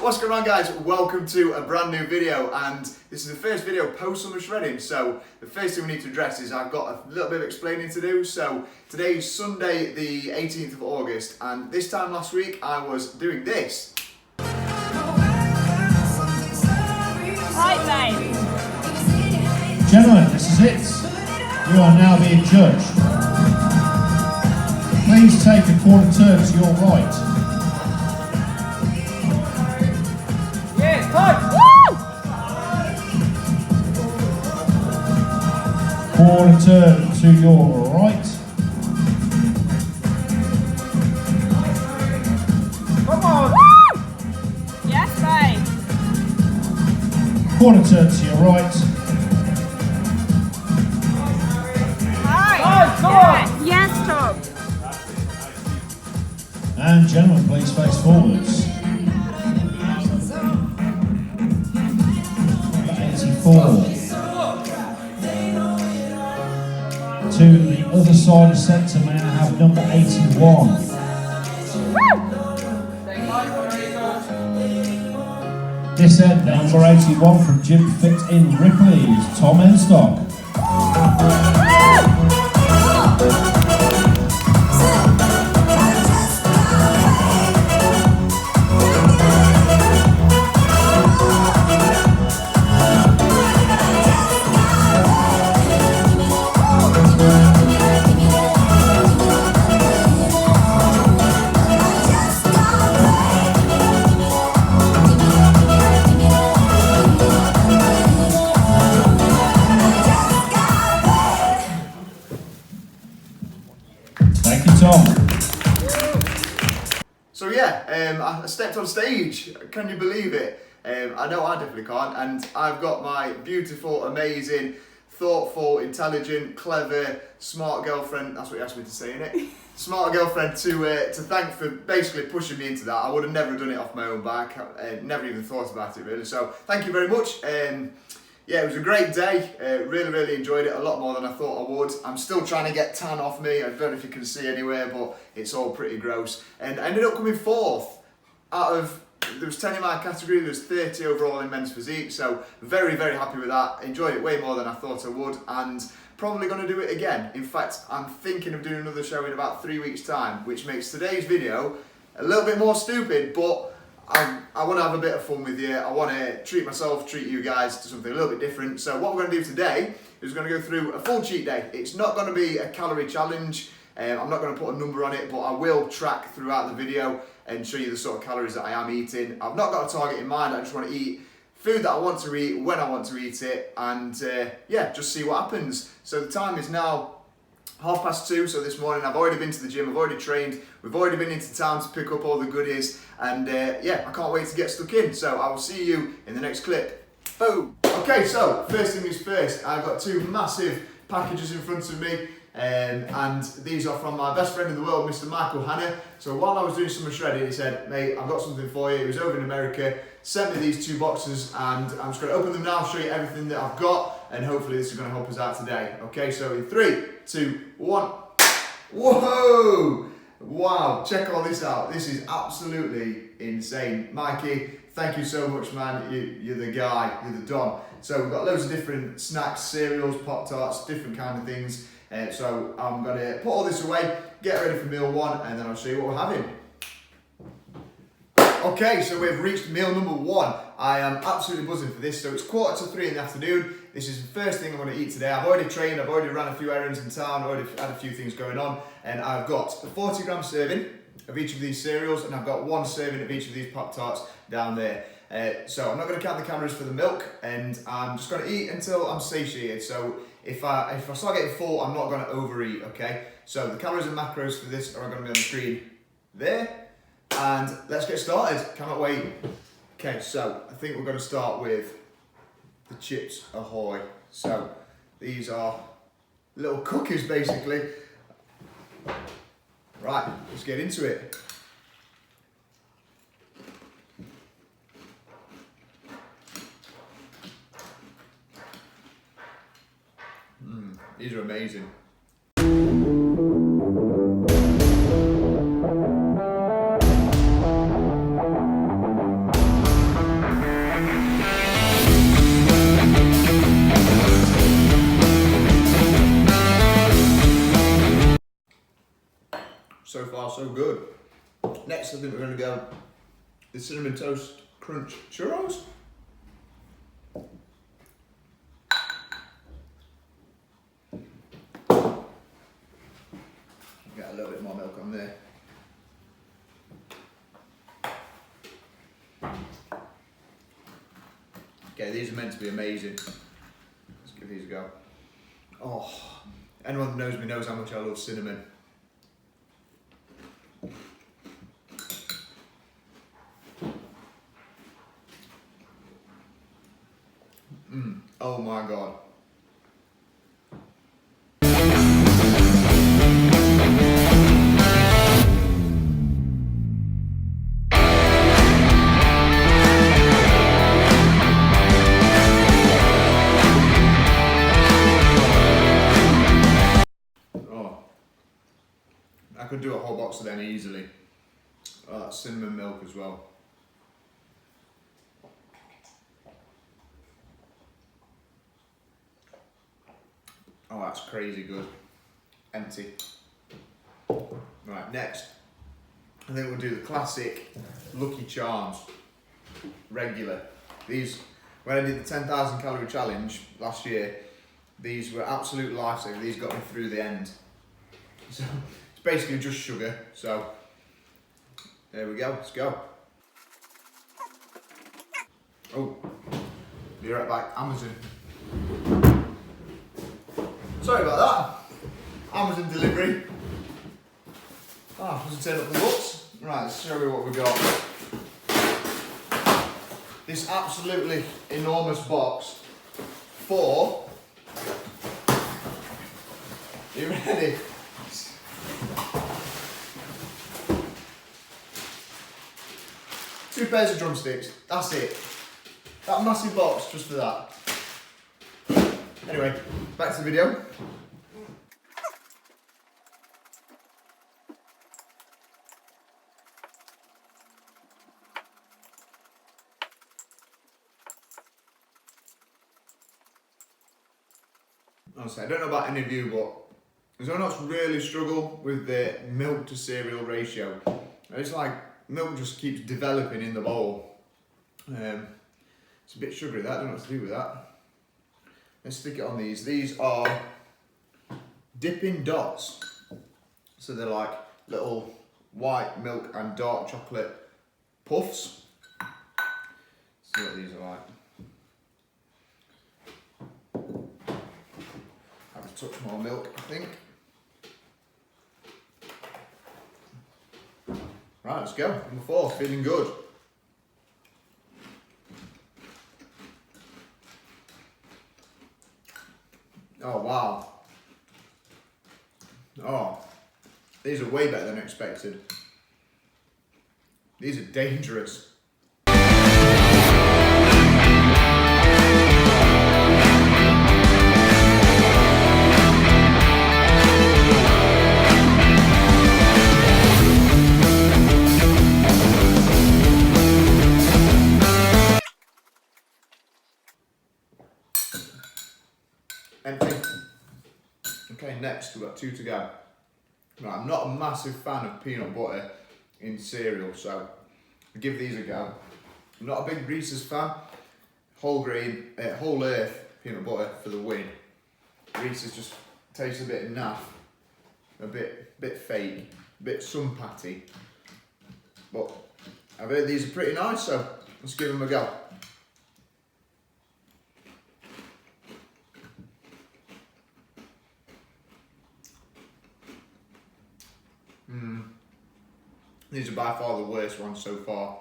What's going on, guys? Welcome to a brand new video, and this is the first video post summer shredding. So the first thing we need to address is I've got a little bit of explaining to do. So today is Sunday the 18th of August, and this time last week I was doing this. Right, babe. Gentlemen, this is it. You are now being judged. Please take a quarter turn to your right. Yes, touch. Woo! Quarter turn to your right. Come on. Woo! Yes, babe. Quarter turn to your right. Hi. Yes, Tom. And gentlemen, please face forwards. 84. To the other side of centre, may I have number 81. This end, number 81 from Gym Fit in Ripley's, Tom Enstock. Thank you, Tom. So yeah, I stepped on stage. Can you believe it? I know I definitely can't. And I've got my beautiful, amazing, thoughtful, intelligent, clever, smart girlfriend. That's what you asked me to say, innit? Smart girlfriend to thank for basically pushing me into that. I would have never done it off my own back. Never even thought about it really. So thank you very much. Yeah, it was a great day. Really enjoyed it, a lot more than I thought I would. I'm still trying to get tan off me. I don't know if you can see anywhere, but it's all pretty gross. And I ended up coming fourth out of, there was 10 in my category, there was 30 overall in men's physique. So very happy with that. Enjoyed it way more than I thought I would, and probably going to do it again. In fact, I'm thinking of doing another show in about 3 weeks' time, which makes today's video a little bit more stupid, but I want to have a bit of fun with you. I want to treat myself, treat you guys to something a little bit different. So what we're going to do today is we're going to go through a full cheat day. It's not going to be a calorie challenge. I'm not going to put a number on it, but I will track throughout the video and show you the sort of calories that I am eating. I've not got a target in mind. I just want to eat food that I want to eat when I want to eat it, and yeah, just see what happens. So the time is now 2:30, so this morning I've already been to the gym, I've already trained, we've already been into town to pick up all the goodies, and yeah, I can't wait to get stuck in. So I will see you in the next clip. Boom! Okay, so first thing is first, I've got two massive packages in front of me, and these are from my best friend in the world, Mr. Michael Hanna. So while I was doing summer shredding, he said, mate, I've got something for you. He was over in America, sent me these two boxes, and I'm just going to open them now, show you everything that I've got, and hopefully this is going to help us out today. Okay, so in 3, 2, 1. Whoa! Wow, check all this out. This is absolutely insane. Mikey, thank you so much, man. You're the guy, you're the don. So we've got loads of different snacks, cereals, Pop-Tarts, different kind of things. So I'm going to put all this away, get ready for meal one, and then I'll show you what we're having. Okay, so we've reached meal number one. I am absolutely buzzing for this. So it's 2:45 in the afternoon. This is the first thing I'm going to eat today. I've already trained, I've already ran a few errands in town, I've already had a few things going on, and I've got a 40-gram serving of each of these cereals, and I've got one serving of each of these Pop-Tarts down there. So I'm not going to count the calories for the milk, and I'm just going to eat until I'm satiated. So if I start getting full, I'm not going to overeat, okay? So the calories and macros for this are going to be on the screen there. And let's get started. Cannot wait. Okay, so I think we're going to start with the Chips Ahoy. So these are little cookies basically. Right, let's get into it. These are amazing. So far, so good. Next, I think we're going to go the Cinnamon Toast Crunch Churros. Get a little bit more milk on there. Okay, these are meant to be amazing. Let's give these a go. Oh, anyone that knows me knows how much I love cinnamon. Oh my God. I could do a whole box of them easily. Oh, that's cinnamon milk as well. Oh, that's crazy good. Empty. Right, next. I think we'll do the classic Lucky Charms. Regular. These, when I did the 10,000 calorie challenge last year, these were absolute lifesaver. These got me through the end. So, it's basically just sugar, so there we go, let's go. Oh, be right back, Amazon. Sorry about that, Amazon delivery. Doesn't turn up the books. Right, let's show you what we got. This absolutely enormous box for, you ready? 2 pairs of drumsticks, that's it. That massive box just for that. Anyway, back to the video. Honestly, I don't know about any of you, but there's no one really struggle with the milk to cereal ratio. It's like milk just keeps developing in the bowl. It's a bit sugary, that, I don't know what to do with that. Let's stick it on these. These are Dippin' Dots. So they're like little white milk and dark chocolate puffs. Let's see what these are like. Have a touch more milk, I think. Right, let's go. Number 4, feeling good. Oh, wow. Oh, these are way better than expected. These are dangerous. Empty. Okay, next we've got 2 to go. Right, I'm not a massive fan of peanut butter in cereal, so I'll give these a go. I'm not a big Reese's fan. Whole grain, whole earth peanut butter for the win. Reese's just tastes a bit naff, a bit fake, a bit sun patty. But I've heard these are pretty nice, so let's give them a go. These are by far the worst ones so far.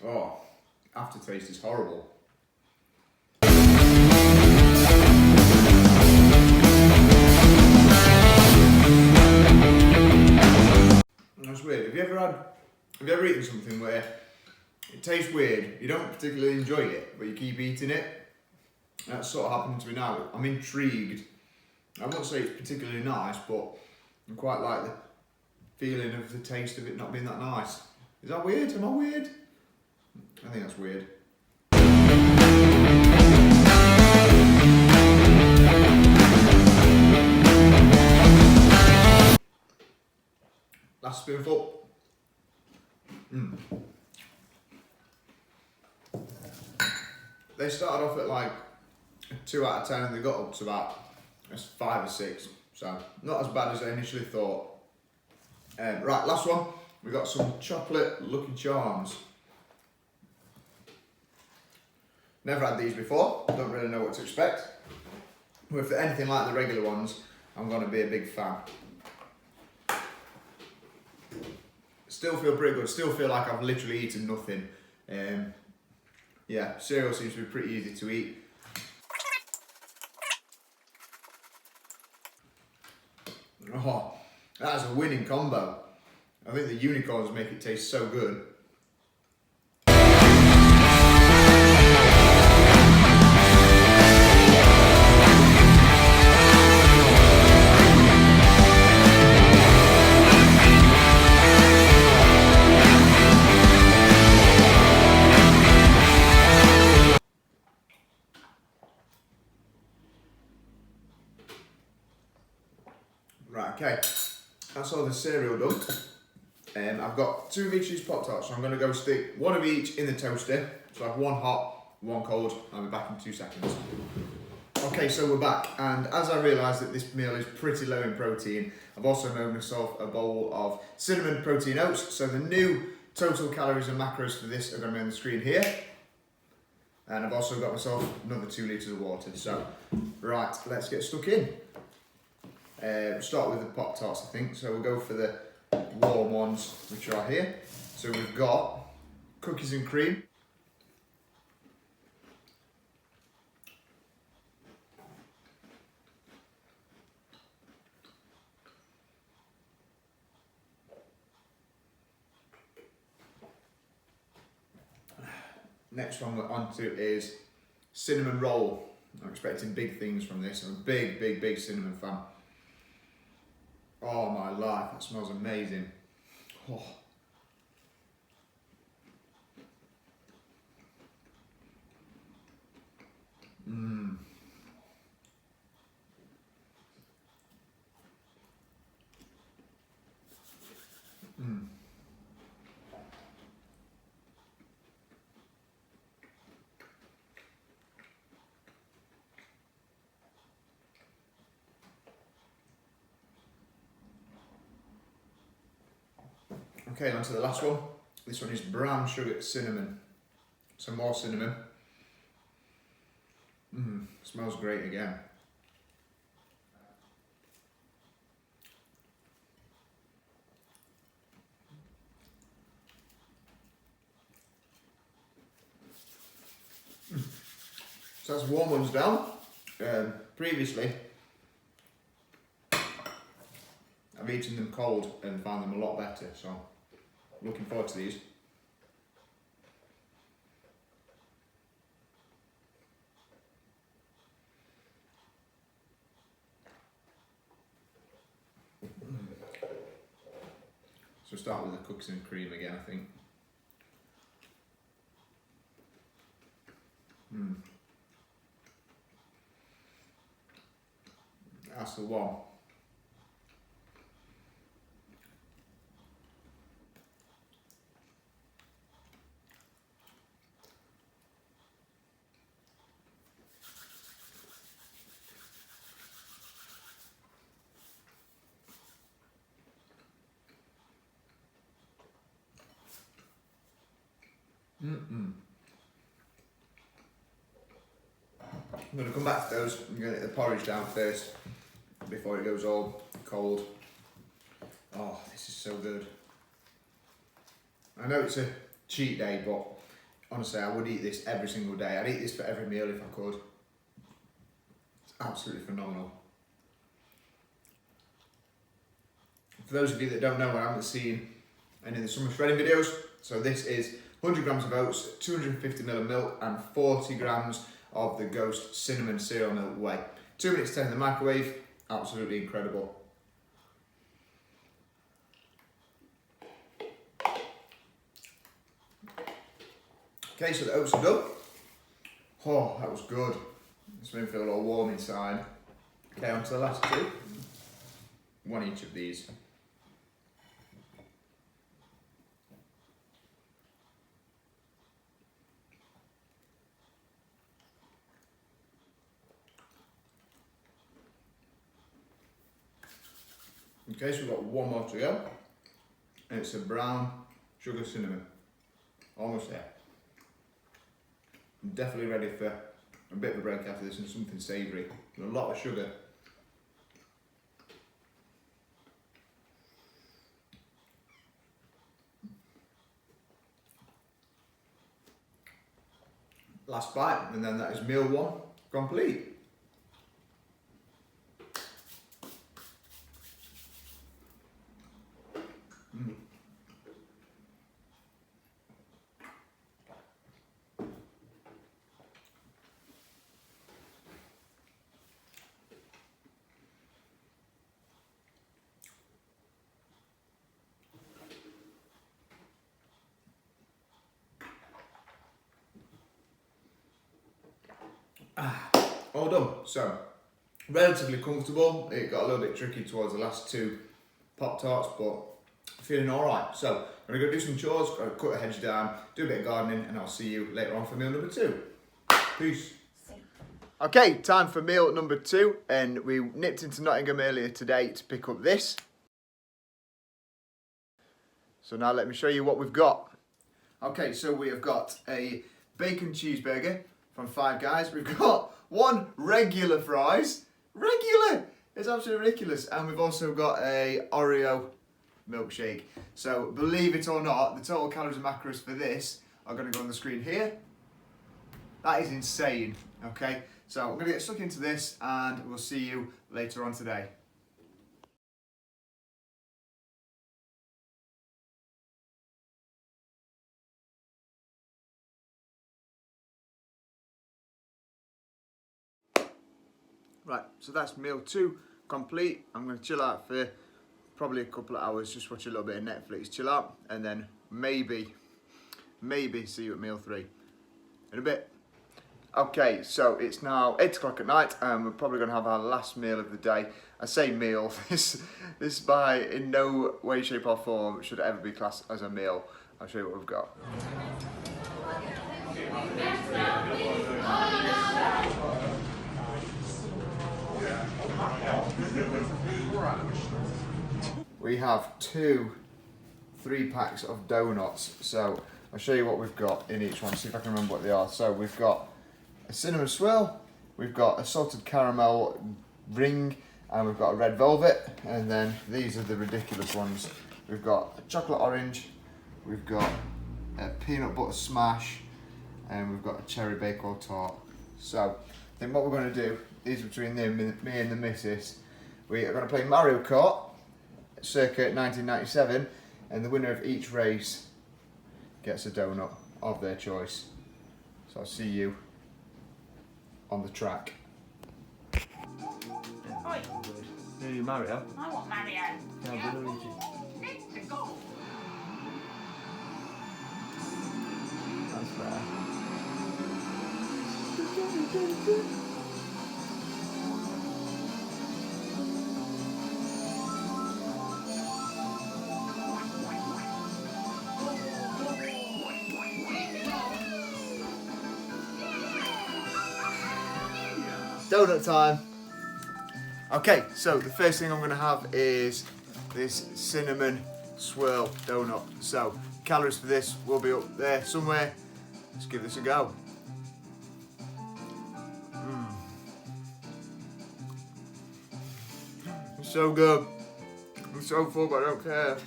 Oh, aftertaste is horrible. That's weird. Have you ever eaten something where it tastes weird, you don't particularly enjoy it, but you keep eating it? That's sort of happening to me now. I'm intrigued. I won't say it's particularly nice, but I quite like the feeling of the taste of it not being that nice. Is that weird? Am I weird? I think that's weird. Last spoonful. They started off at like a 2 out of 10 and they got up to about a 5 or 6. So not as bad as I initially thought. Right, last one. We've got some chocolate Lucky Charms. Never had these before, don't really know what to expect. But if they're anything like the regular ones, I'm going to be a big fan. Still feel pretty good, still feel like I've literally eaten nothing. Yeah, cereal seems to be pretty easy to eat. Oh, that's a winning combo. I think the unicorns make it taste so good. Right, okay, that's all the cereal done. I've got 2 Big Cheese Pop-Tarts, so I'm going to go stick 1 of each in the toaster. So I have 1 hot, 1 cold. I'll be back in 2 seconds. Okay, so we're back, and as I realised that this meal is pretty low in protein, I've also made myself a bowl of cinnamon protein oats. So the new total calories and macros for this are going to be on the screen here. And I've also got myself another 2 litres of water. So, right, let's get stuck in. Start with the Pop-Tarts, I think. So we'll go for the warm ones, which are here. So we've got cookies and cream. Next one we're on to is cinnamon roll. I'm expecting big things from this. I'm a big, big, big cinnamon fan. Oh my life, that smells amazing. Oh. Mmm. Mmm. Okay, on to the last one. This one is brown sugar cinnamon. Some more cinnamon. Smells great again. So that's warm ones down. Previously, I've eaten them cold and found them a lot better, so looking forward to these. So start with the cookies and cream again, I think. That's the one. I'm going to come back to those. I'm going to get the porridge down first before it goes all cold. Oh, this is so good. I know it's a cheat day, but honestly I would eat this every single day. I'd eat this for every meal if I could. It's absolutely phenomenal. For those of you that don't know, I haven't seen any of the summer shredding videos, so this is 100 grams of oats, 250 ml of milk and 40 grams of the Ghost Cinnamon Cereal Milk Whey. 2 minutes 10 in the microwave, absolutely incredible. Okay, so the oats are done. Oh, that was good. This made me feel all warm inside. Okay, on to the last 2. 1 each of these. Okay, so we've got one more to go. And it's a brown sugar cinnamon. Almost there. I'm definitely ready for a bit of a break after this and something savoury. And a lot of sugar. Last bite, and then that is meal 1 complete. All done. So, relatively comfortable. It got a little bit tricky towards the last 2 Pop-Tarts, but feeling alright. So, I'm going to go do some chores, cut a hedge down, do a bit of gardening, and I'll see you later on for meal number 2. Peace. Okay, time for meal number 2, and we nipped into Nottingham earlier today to pick up this. So now let me show you what we've got. Okay, so we have got a bacon cheeseburger from Five Guys. We've got 1 regular fries. Regular! It's absolutely ridiculous. And we've also got a Oreo milkshake. So believe it or not, the total calories and macros for this are going to go on the screen here. That is insane, okay? So I'm going to get stuck into this and we'll see you later on today. Right, so that's meal 2 complete. I'm going to chill out for probably a couple of hours, just watch a little bit of Netflix, chill out, and then maybe see you at meal 3 in a bit. Okay, so it's now 8 o'clock at night, and we're probably going to have our last meal of the day. I say meal, this by in no way, shape or form should ever be classed as a meal. I'll show you what we've got. We have 2 3-packs of donuts, so I'll show you what we've got in each one, see if I can remember what they are. So we've got a cinnamon swirl, we've got a salted caramel ring, and we've got a red velvet, and then these are the ridiculous ones. We've got a chocolate orange, we've got a peanut butter smash, and we've got a cherry bakewell tart. So I think what we're going to do is, between me and the missus, we are going to play Mario Kart circa 1997, and the winner of each race gets a donut of their choice. So I'll see you on the track. Oi, Are you Mario? I want Mario. Yeah, Luigi. It's a goal. That's fair. Donut time. Okay, so the first thing I'm going to have is this cinnamon swirl donut. So calories for this will be up there somewhere. Let's give this a go. It's so good. I'm so full, but I don't care.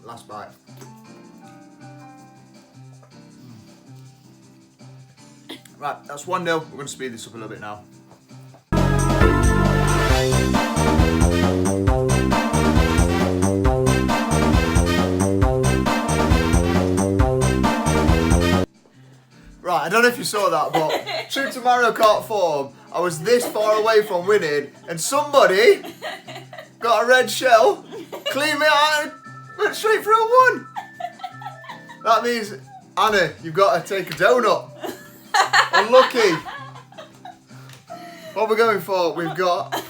Last bite. Right, that's 1-0. We're going to speed this up a little bit now. Right, I don't know if you saw that, but true to Mario Kart form, I was this far away from winning, and somebody got a red shell, cleaned me out, and went straight through and won. That means, Anna, you've got to take a donut. Unlucky. What we're going for, we've got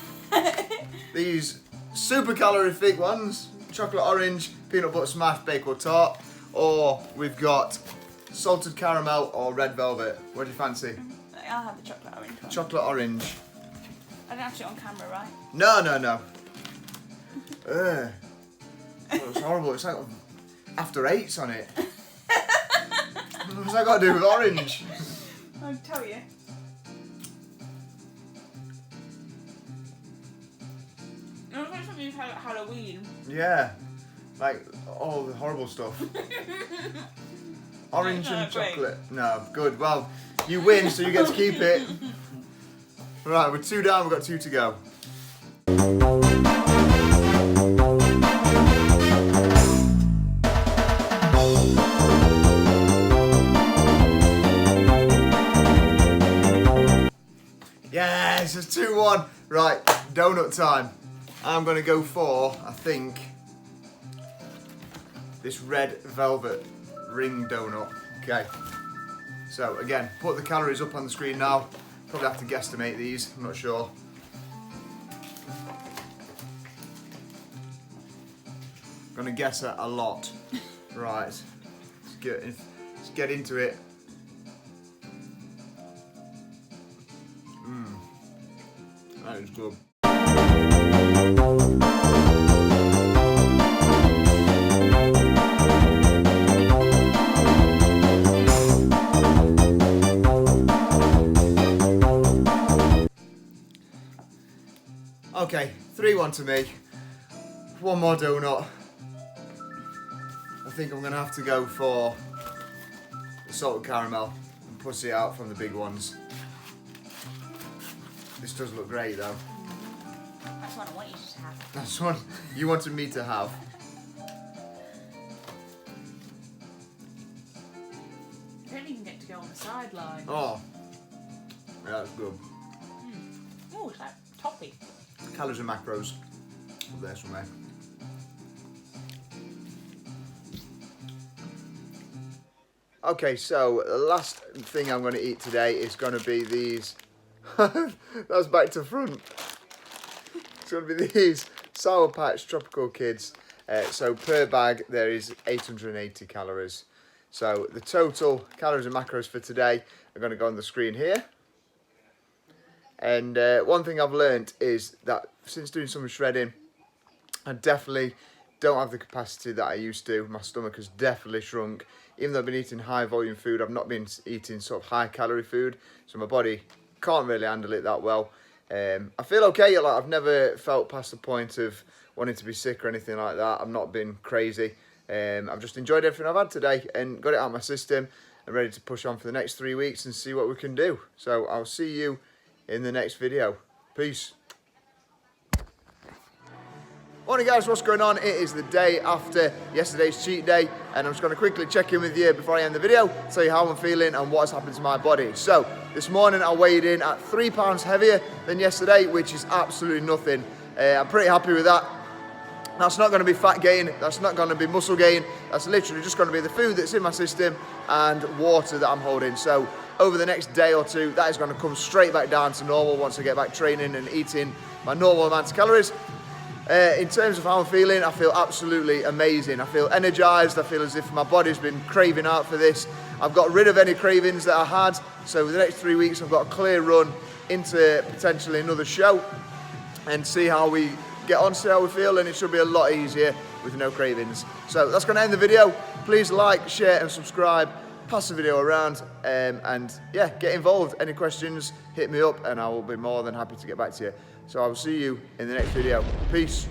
these super calorific ones, chocolate orange, peanut butter smash, bakewell tart, or we've got salted caramel or red velvet. What do you fancy? I'll have the chocolate orange one. Chocolate orange. I don't have it on camera, right? No. Ugh. It's horrible. It's like after 8s on it. What's that got to do with orange? I'll tell you. I don't think you've had at Halloween. Yeah. Like all the horrible stuff. Orange and chocolate. No, good. Well, you win, so you get to keep it. Right, we're 2 down, we've got 2 to go. Yes, it's 2-1. Right, donut time. I'm going to go for, I think, this red velvet ring donut. Okay. So again, put the calories up on the screen now. Probably have to guesstimate these, I'm not sure. Gonna guess at a lot. Right. Let's get into it. That is good. Okay, 3-1 to me. 1 more donut. I think I'm gonna have to go for the salted caramel and pussy out from the big ones. This does look great though. That's what I want you to have. That's one you wanted me to have. You don't even get to go on the sideline. Oh, yeah, that's good. Oh, it's like toffee. Calories and macros. Up there somewhere. Okay, so the last thing I'm going to eat today is going to be these. That's back to front. It's going to be these Sour Patch Tropical Kids. So per bag there is 880 calories. So the total calories and macros for today are going to go on the screen here. And one thing I've learned is that since doing some shredding, I definitely don't have the capacity that I used to. My stomach has definitely shrunk. Even though I've been eating high volume food, I've not been eating sort of high calorie food. So my body can't really handle it that well. I feel okay. Like I've never felt past the point of wanting to be sick or anything like that. I've not been crazy. I've just enjoyed everything I've had today and got it out of my system and ready to push on for the next 3 weeks and see what we can do. So I'll see you in the next video. Peace. Morning guys, what's going on? It is the day after yesterday's cheat day and I'm just going to quickly check in with you before I end the video, tell you how I'm feeling and what's happened to my body. So this morning I weighed in at 3 pounds heavier than yesterday, which is absolutely nothing. I'm pretty happy with that. That's not going to be fat gain, that's not going to be muscle gain, that's literally just going to be the food that's in my system and water that I'm holding. So over the next day or 2, that is going to come straight back down to normal once I get back training and eating my normal amount of calories. In terms of how I'm feeling, I feel absolutely amazing. I feel energized. I feel as if my body's been craving out for this. I've got rid of any cravings that I had. So for the next 3 weeks, I've got a clear run into potentially another show and see how we get on, see how we feel, and it should be a lot easier with no cravings. So that's going to end the video. Please like, share and subscribe. Pass the video around and yeah, get involved. Any questions, hit me up and I will be more than happy to get back to you. So I will see you in the next video. Peace.